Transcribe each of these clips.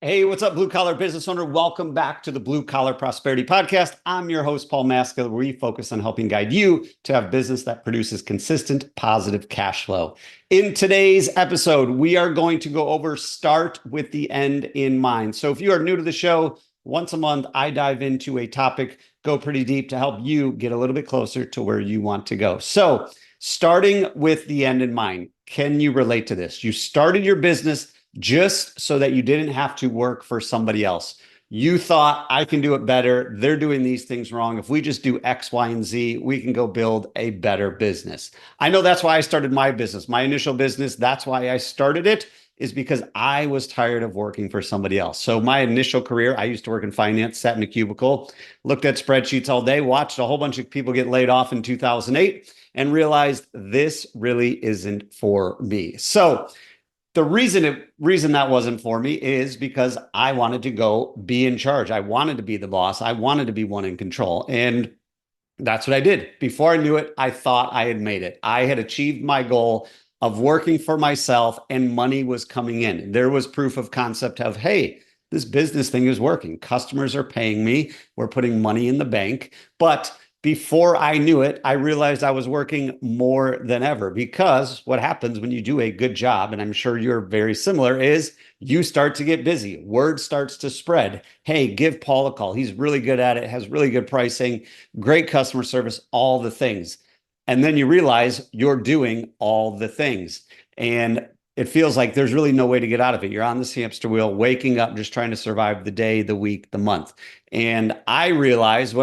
Hey, what's up, blue collar business owner? Welcome back to the Blue Collar Prosperity Podcast. I'm your host, Paul Maskill, where we focus on helping guide you to have business that produces consistent, positive cash flow. In today's episode, we are going to go over start with the end in mind. So if you are new to the show, once a month, I dive into a topic, go pretty deep to help you get a little bit closer to where you want to go. So starting with the end in mind, can you relate to this? You started your business just so that you didn't have to work for somebody else. You thought, I can do it better. They're doing these things wrong. If we just do X, Y, and Z, we can go build a better business. I know that's why I started my business. My initial business, that's why I started it, is because I was tired of working for somebody else. So my initial career, I used to work in finance, sat in a cubicle, looked at spreadsheets all day, watched a whole bunch of people get laid off in 2008, and realized this really isn't for me. So the reason that wasn't for me is because I wanted to go be in charge. I wanted to be the boss. I wanted to be one in control. And that's what I did. Before I knew it, I thought I had made it. I had achieved my goal of working for myself and money was coming in. There was proof of concept of, hey, this business thing is working. Customers are paying me. We're putting money in the bank. But before I knew it, I realized I was working more than ever because what happens when you do a good job, and I'm sure you're very similar, is you start to get busy. Word starts to spread. Hey, give Paul a call. He's really good at it, has really good pricing, great customer service, all the things. And then you realize you're doing all the things. And it feels like there's really no way to get out of it. You're on this hamster wheel, waking up, just trying to survive the day, the week, the month. And what I realized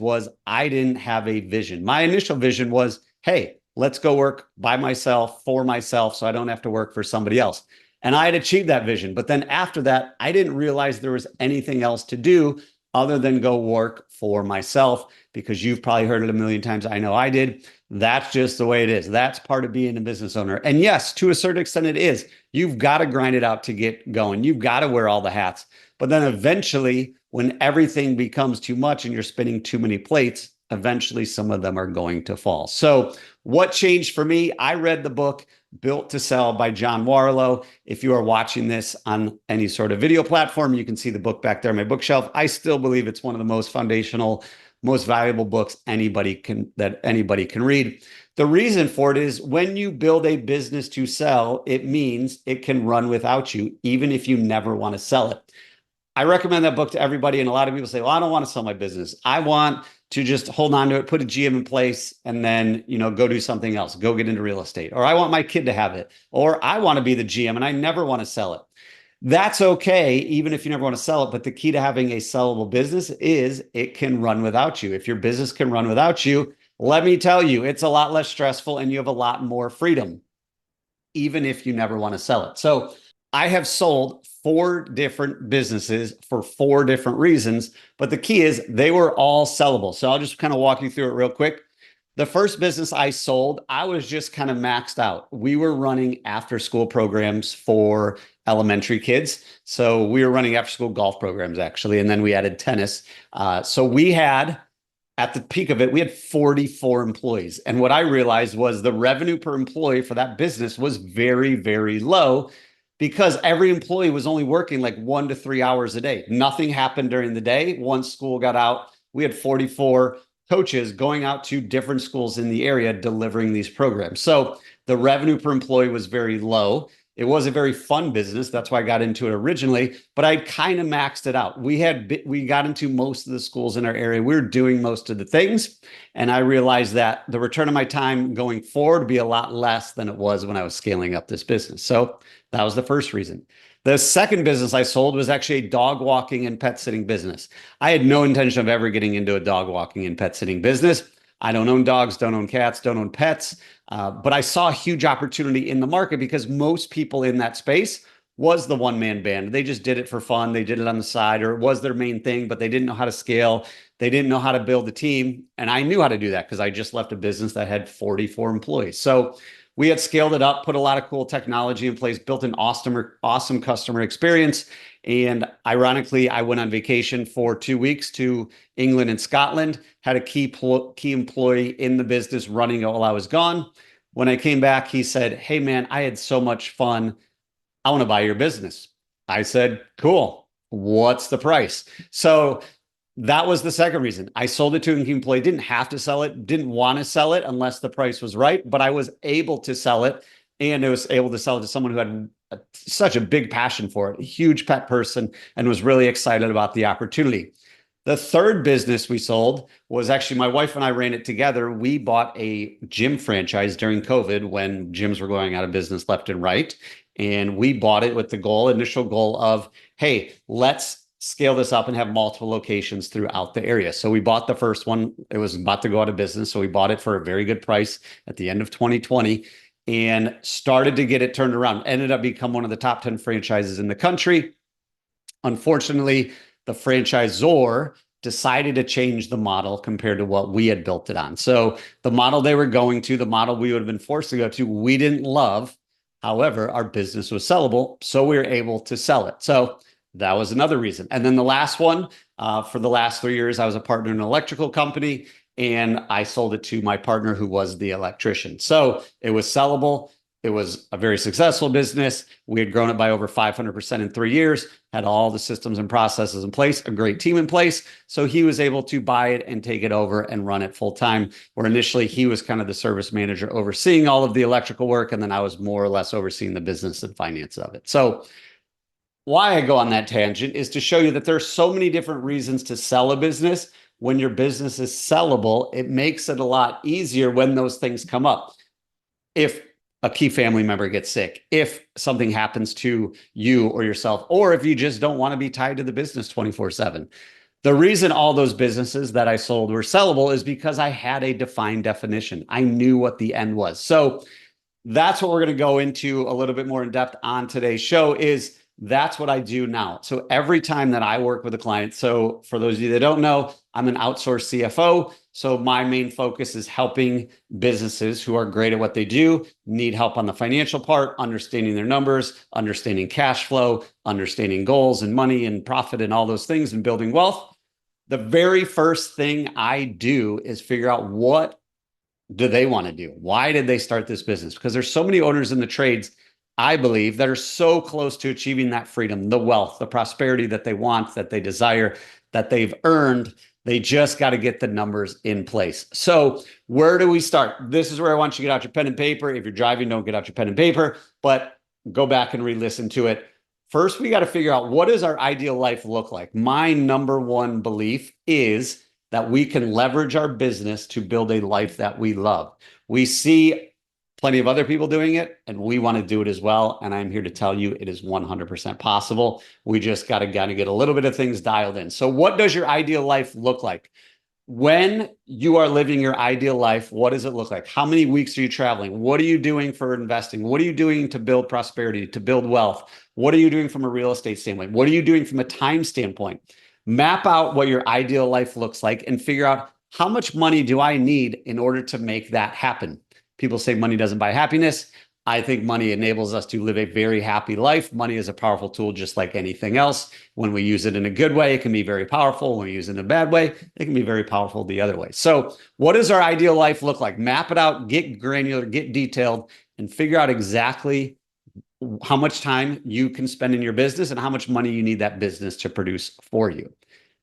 was I didn't have a vision. My initial vision was, hey, let's go work by myself, for myself, so I don't have to work for somebody else. And I had achieved that vision. But then after that, I didn't realize there was anything else to do other than go work for myself, because you've probably heard it a million times. I know I did. That's just the way it is. That's part of being a business owner. And yes, to a certain extent, it is. You've got to grind it out to get going. You've got to wear all the hats. But then eventually, when everything becomes too much and you're spinning too many plates, eventually some of them are going to fall. So what changed for me? I read the book Built to Sell by John Warrillow. If you are watching this on any sort of video platform, you can see the book back there on my bookshelf. I still believe it's one of the most foundational, most valuable books anybody can read. The reason for it is when you build a business to sell, it means it can run without you, even if you never want to sell it. I recommend that book to everybody. And a lot of people say, well, I don't want to sell my business. I want to just hold on to it, put a GM in place, and then, go do something else, go get into real estate. Or I want my kid to have it. Or I want to be the GM and I never want to sell it. That's okay, even if you never want to sell it. But the key to having a sellable business is it can run without you. If your business can run without you, let me tell you, it's a lot less stressful and you have a lot more freedom, even if you never want to sell it. So I have sold 4 different businesses for 4 different reasons, but the key is they were all sellable. So I'll just kind of walk you through it real quick. The first business I sold, I was just kind of maxed out. We were running after school programs for elementary kids. So we were running after school golf programs, actually. And then we added tennis. So we had, at the peak of it, we had 44 employees. And what I realized was the revenue per employee for that business was very, very low because every employee was only working like 1 to 3 hours a day. Nothing happened during the day. Once school got out, we had 44 coaches going out to different schools in the area delivering these programs. So the revenue per employee was very low. It was a very fun business. That's why I got into it originally, but I kind of maxed it out. We got into most of the schools in our area. We were doing most of the things. And I realized that the return on my time going forward would be a lot less than it was when I was scaling up this business. So that was the first reason. The second business I sold was actually a dog walking and pet sitting business. I had no intention of ever getting into a dog walking and pet sitting business. I don't own dogs, don't own cats, don't own pets. But I saw a huge opportunity in the market because most people in that space was the one-man band. They just did it for fun. They did it on the side, or it was their main thing, but they didn't know how to scale. They didn't know how to build a team. And I knew how to do that because I just left a business that had 44 employees. So we had scaled it up, put a lot of cool technology in place, built an awesome customer experience. And ironically, I went on vacation for 2 weeks to England and Scotland, had a key employee in the business running it while I was gone. When I came back, he said, hey, man, I had so much fun. I want to buy your business. I said, cool. What's the price? So that was the second reason. I sold it to an employee, didn't have to sell it, didn't want to sell it unless the price was right, but I was able to sell it. And I was able to sell it to someone who had such a big passion for it, a huge pet person, and was really excited about the opportunity. The third business we sold was actually my wife and I ran it together. We bought a gym franchise during COVID when gyms were going out of business left and right. And we bought it with the initial goal of, hey, let's scale this up and have multiple locations throughout the area. So we bought the first one. It was about to go out of business. So we bought it for a very good price at the end of 2020 and started to get it turned around. Ended up becoming one of the top 10 franchises in the country. Unfortunately, the franchisor decided to change the model compared to what we had built it on. So the model they were going to, the model we would have been forced to go to, we didn't love. However, our business was sellable, so we were able to sell it. So that was another reason. And then the last one, for the last 3 years, I was a partner in an electrical company, and I sold it to my partner who was the electrician. So it was sellable. It was a very successful business. We had grown it by over 500% in 3 years, had all the systems and processes in place, a great team in place. So he was able to buy it and take it over and run it full time, where initially he was kind of the service manager overseeing all of the electrical work. And then I was more or less overseeing the business and finance of it. So why I go on that tangent is to show you that there's so many different reasons to sell a business. When your business is sellable, it makes it a lot easier when those things come up. If a key family member gets sick, if something happens to you or yourself, or if you just don't want to be tied to the business 24/7. The reason all those businesses that I sold were sellable is because I had a defined definition. I knew what the end was. So that's what we're going to go into a little bit more in depth on today's show is that's what I do now. So every time that I work with a client, so for those of you that don't know, I'm an outsourced CFO. So my main focus is helping businesses who are great at what they do, need help on the financial part, understanding their numbers, understanding cash flow, understanding goals and money and profit and all those things and building wealth. The very first thing I do is figure out what do they want to do? Why did they start this business? Because there's so many owners in the trades, I believe, that are so close to achieving that freedom, the wealth, the prosperity that they want, that they desire, that they've earned. They just got to get the numbers in place. So where do we start? This is where I want you to get out your pen and paper. If you're driving, don't get out your pen and paper, but go back and re-listen to it. First, we got to figure out, what does our ideal life look like? My number one belief is that we can leverage our business to build a life that we love. We see plenty of other people doing it, and we want to do it as well. And I'm here to tell you it is 100% possible. We just got to get a little bit of things dialed in. So what does your ideal life look like? When you are living your ideal life, what does it look like? How many weeks are you traveling? What are you doing for investing? What are you doing to build prosperity, to build wealth? What are you doing from a real estate standpoint? What are you doing from a time standpoint? Map out what your ideal life looks like and figure out, how much money do I need in order to make that happen? People say money doesn't buy happiness. I think money enables us to live a very happy life. Money is a powerful tool, just like anything else. When we use it in a good way, it can be very powerful. When we use it in a bad way, it can be very powerful the other way. So what does our ideal life look like? Map it out, get granular, get detailed, and figure out exactly how much time you can spend in your business and how much money you need that business to produce for you.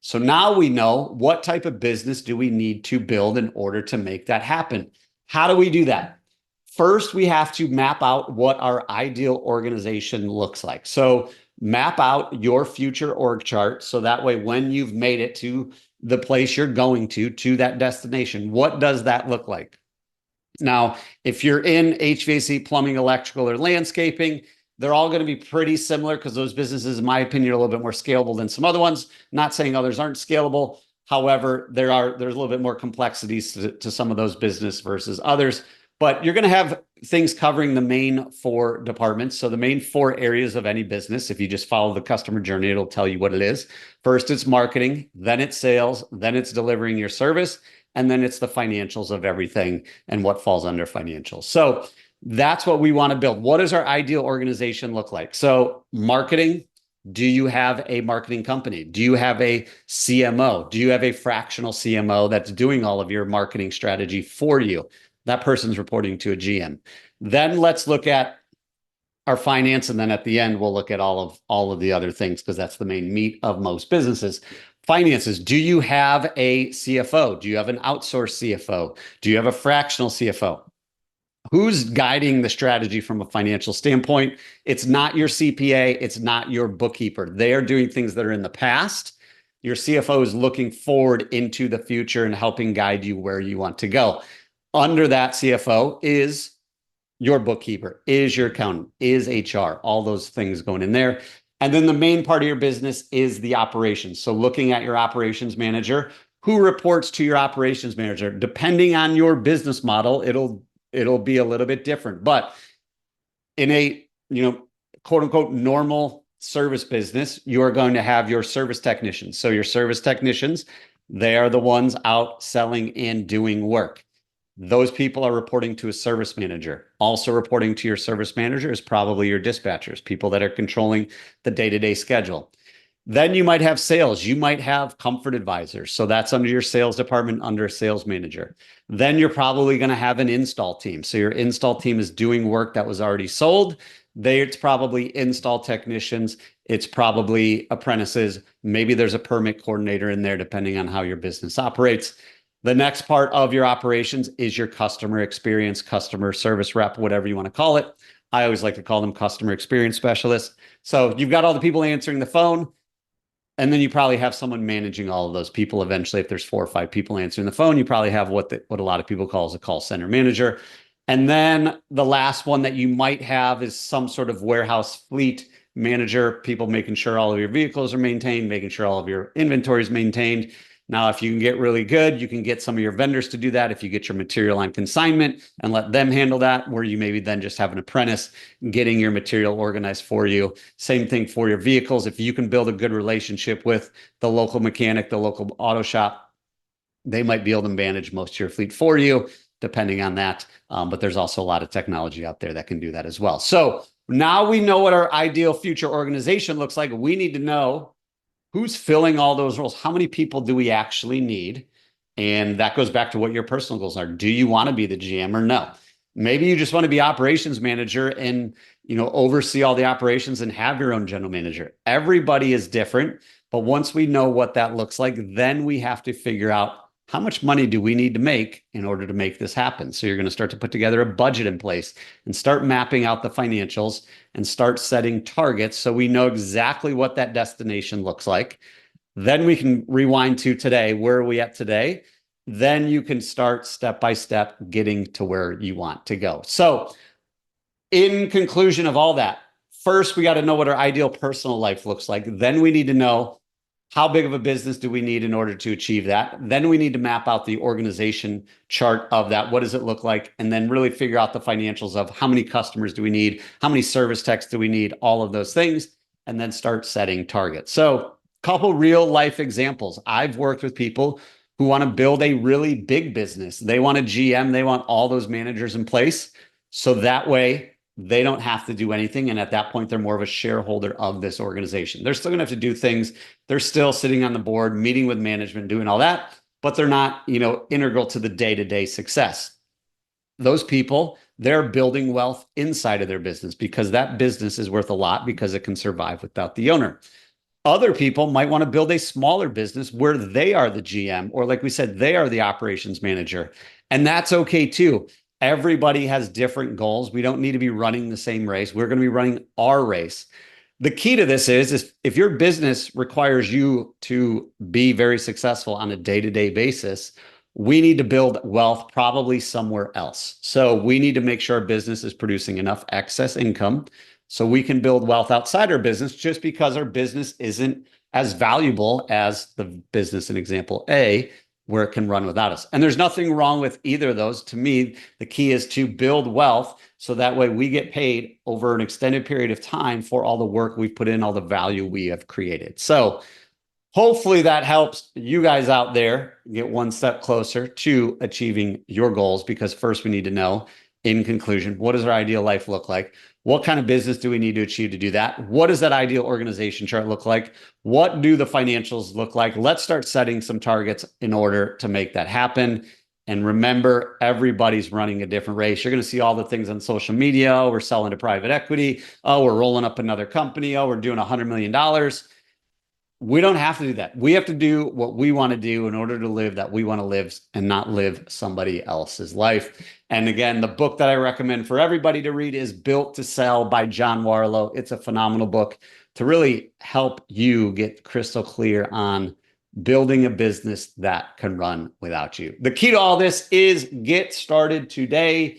So now we know, what type of business do we need to build in order to make that happen? How do we do that? First, we have to map out what our ideal organization looks like. So map out your future org chart. So that way, when you've made it to the place you're going to that destination, what does that look like? Now, if you're in HVAC, plumbing, electrical, or landscaping, they're all going to be pretty similar, because those businesses, in my opinion, are a little bit more scalable than some other ones. Not saying others aren't scalable. However, there's a little bit more complexities to some of those business versus others. But you're going to have things covering the main 4 departments. So the main 4 areas of any business, if you just follow the customer journey, it'll tell you what it is. First, it's marketing, then it's sales, then it's delivering your service, and then it's the financials of everything and what falls under financials. So that's what we want to build. What does our ideal organization look like? So marketing, do you have a marketing company? Do you have a CMO? Do you have a fractional CMO that's doing all of your marketing strategy for you? That person's reporting to a GM. Then let's look at our finance, and then at the end, we'll look at all of the other things because that's the main meat of most businesses. Finances. Do you have a CFO? Do you have an outsourced CFO? Do you have a fractional CFO? Who's guiding the strategy from a financial standpoint? It's not your CPA. It's not your bookkeeper. They are doing things that are in the past. Your CFO is looking forward into the future and helping guide you where you want to go. Under that CFO is your bookkeeper, is your accountant, is HR, all those things going in there. And then the main part of your business is the operations. So looking at your operations manager, who reports to your operations manager, depending on your business model, it'll be a little bit different. But in a, quote unquote, normal service business, you are going to have your service technicians. So your service technicians, they are the ones out selling and doing work. Those people are reporting to a service manager. Also reporting to your service manager is probably your dispatchers, people that are controlling the day-to-day schedule. Then you might have sales. You might have comfort advisors. So that's under your sales department, under a sales manager. Then you're probably going to have an install team. So your install team is doing work that was already sold. It's probably install technicians. It's probably apprentices. Maybe there's a permit coordinator in there, depending on how your business operates. The next part of your operations is your customer experience, customer service rep, whatever you want to call it. I always like to call them customer experience specialists. So you've got all the people answering the phone, and then you probably have someone managing all of those people. Eventually, if there's 4 or 5 people answering the phone, you probably have what a lot of people call as a call center manager. And then the last one that you might have is some sort of warehouse fleet manager, people making sure all of your vehicles are maintained, making sure all of your inventory is maintained. Now, if you can get really good, you can get some of your vendors to do that. If you get your material on consignment and let them handle that, where you maybe then just have an apprentice getting your material organized for you. Same thing for your vehicles. If you can build a good relationship with the local mechanic, the local auto shop, they might be able to manage most of your fleet for you, depending on that. But there's also a lot of technology out there that can do that as well. So now we know what our ideal future organization looks like. We need to know who's filling all those roles. How many people do we actually need? And that goes back to what your personal goals are. Do you want to be the GM or no? Maybe you just want to be operations manager and, oversee all the operations and have your own general manager. Everybody is different, but once we know what that looks like, then we have to figure out how much money do we need to make in order to make this happen. So you're going to start to put together a budget in place and start mapping out the financials and start setting targets so we know exactly what that destination looks like. Then we can rewind to today. Where are we at today? Then you can start step by step getting to where you want to go. So in conclusion of all that, first, we got to know what our ideal personal life looks like. Then we need to know how big of a business do we need in order to achieve that? Then we need to map out the organization chart of that. What does it look like? And then really figure out the financials of how many customers do we need? How many service techs do we need? All of those things. And then start setting targets. So a couple real life examples. I've worked with people who want to build a really big business. They want a GM. They want all those managers in place. So that way, they don't have to do anything. And at that point, they're more of a shareholder of this organization. They're still going to have to do things. They're still sitting on the board, meeting with management, doing all that, but they're not, integral to the day-to-day success. Those people, they're building wealth inside of their business because that business is worth a lot because it can survive without the owner. Other people might want to build a smaller business where they are the GM, or like we said, they are the operations manager. And that's okay too. Everybody has different goals. We don't need to be running the same race. We're going to be running our race. The key to this is if your business requires you to be very successful on a day-to-day basis, we need to build wealth probably somewhere else. So we need to make sure our business is producing enough excess income so we can build wealth outside our business just because our business isn't as valuable as the business in example A, where it can run without us. And there's nothing wrong with either of those. To me, the key is to build wealth so that way we get paid over an extended period of time for all the work we've put in, all the value we have created. So hopefully that helps you guys out there get one step closer to achieving your goals, because first we need to know, in conclusion, what does our ideal life look like? What kind of business do we need to achieve to do that? What does that ideal organization chart look like? What do the financials look like? Let's start setting some targets in order to make that happen. And remember, everybody's running a different race. You're going to see all the things on social media. Oh, we're selling to private equity. Oh, we're rolling up another company. Oh, we're doing $100 million. We don't have to do that. We have to do what we want to do in order to live that we want to live and not live somebody else's life. And again, the book that I recommend for everybody to read is Built to Sell by John Warlow. It's a phenomenal book to really help you get crystal clear on building a business that can run without you. The key to all this is get started today.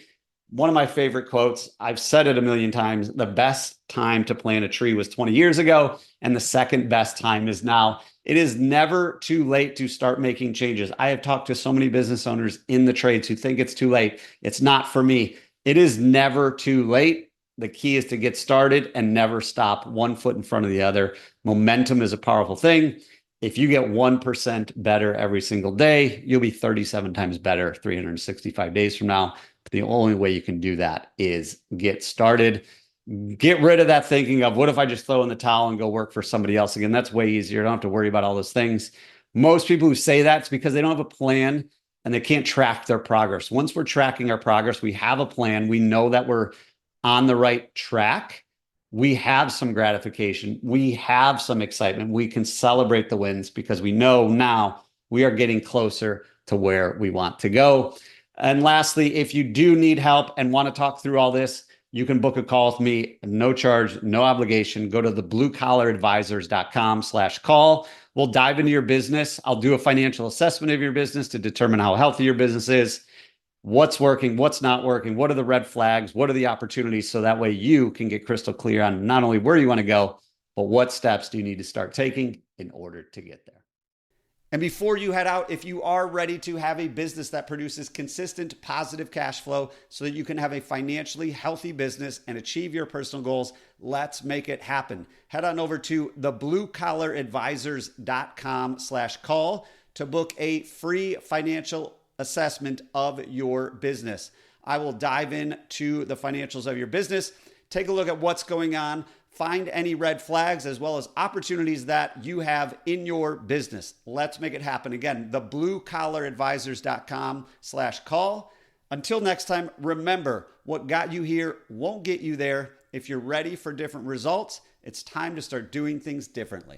One of my favorite quotes, I've said it a million times, the best time to plant a tree was 20 years ago, and the second best time is now. It is never too late to start making changes. I have talked to so many business owners in the trades who think it's too late. It's not for me. It is never too late. The key is to get started and never stop, one foot in front of the other. Momentum is a powerful thing. If you get 1% better every single day, you'll be 37 times better 365 days from now. The only way you can do that is get started. Get rid of that thinking of what if I just throw in the towel and go work for somebody else again? That's way easier. You don't have to worry about all those things. Most people who say that, it's because they don't have a plan and they can't track their progress. Once we're tracking our progress, we have a plan. We know that we're on the right track. We have some gratification. We have some excitement. We can celebrate the wins because we know now we are getting closer to where we want to go. And lastly, if you do need help and want to talk through all this, you can book a call with me, no charge, no obligation. Go to thebluecollaradvisors.com/call. We'll dive into your business. I'll do a financial assessment of your business to determine how healthy your business is, what's working, what's not working, what are the red flags, what are the opportunities, so that way you can get crystal clear on not only where you want to go, but what steps do you need to start taking in order to get there. And before you head out, if you are ready to have a business that produces consistent positive cash flow so that you can have a financially healthy business and achieve your personal goals, let's make it happen. Head on over to thebluecollaradvisors.com/call to book a free financial assessment of your business. I will dive into the financials of your business, take a look at what's going on, find any red flags as well as opportunities that you have in your business. Let's make it happen. Again, thebluecollaradvisors.com/call. Until next time, remember, what got you here won't get you there. If you're ready for different results, it's time to start doing things differently.